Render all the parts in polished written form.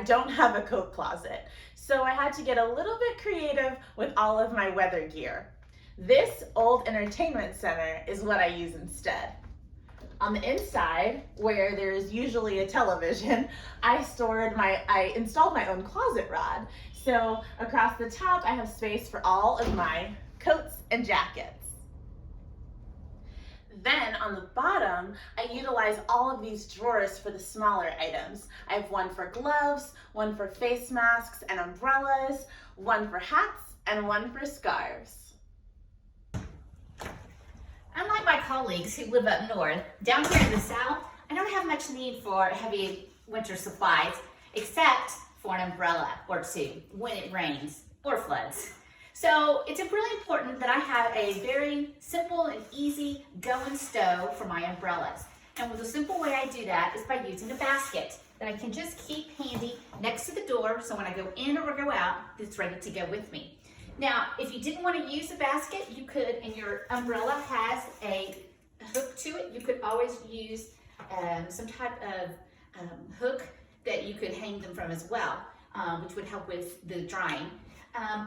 don't have a coat closet, so I had to get a little bit creative with all of my weather gear. This old entertainment center is what I use instead. On the inside, where there's usually a television, I installed my own closet rod. So across the top, I have space for all of my coats and jackets. Then on the bottom, I utilize all of these drawers for the smaller items. I have one for gloves, one for face masks and umbrellas, one for hats, and one for scarves. Unlike my colleagues who live up north, down here in the south, I don't have much need for heavy winter supplies, except for an umbrella or two when it rains or floods. So it's really important that I have a very simple and easy go-in stow for my umbrellas. And the simple way I do that is by using a basket that I can just keep handy next to the door, so when I go in or go out, it's ready to go with me. Now, if you didn't want to use a basket, you could, and your umbrella has a hook to it, you could always use some type of hook that you could hang them from as well, which would help with the drying.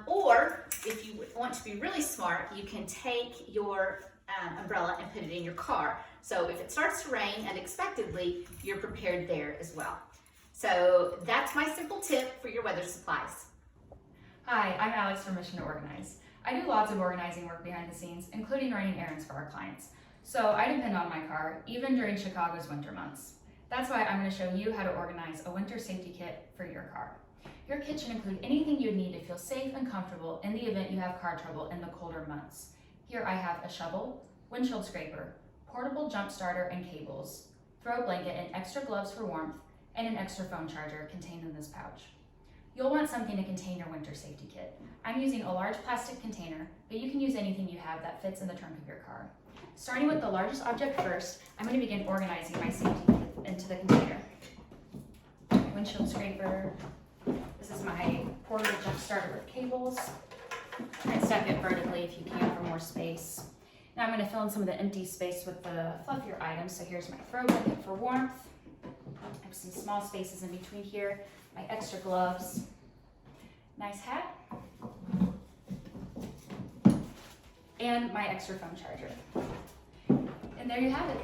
Or if you want to be really smart, you can take your umbrella and put it in your car. So if it starts to rain unexpectedly, you're prepared there as well. So that's my simple tip for your weather supplies. Hi, I'm Alex from Mission to Organize. I do lots of organizing work behind the scenes, including running errands for our clients. So I depend on my car, even during Chicago's winter months. That's why I'm going to show you how to organize a winter safety kit for your car. Your kit should include anything you'd need to feel safe and comfortable in the event you have car trouble in the colder months. Here I have a shovel, windshield scraper, portable jump starter and cables, throw blanket and extra gloves for warmth, and an extra phone charger contained in this pouch. You'll want something to contain your winter safety kit. I'm using a large plastic container, but you can use anything you have that fits in the trunk of your car. Starting with the largest object first, I'm going to begin organizing my safety kit into the container. Windshield scraper. This is my portable jump starter with cables. And stack it vertically if you can for more space. Now I'm going to fill in some of the empty space with the fluffier items. So here's my throw blanket for warmth. I have some small spaces in between here. My extra gloves, nice hat, and my extra phone charger. And there you have it.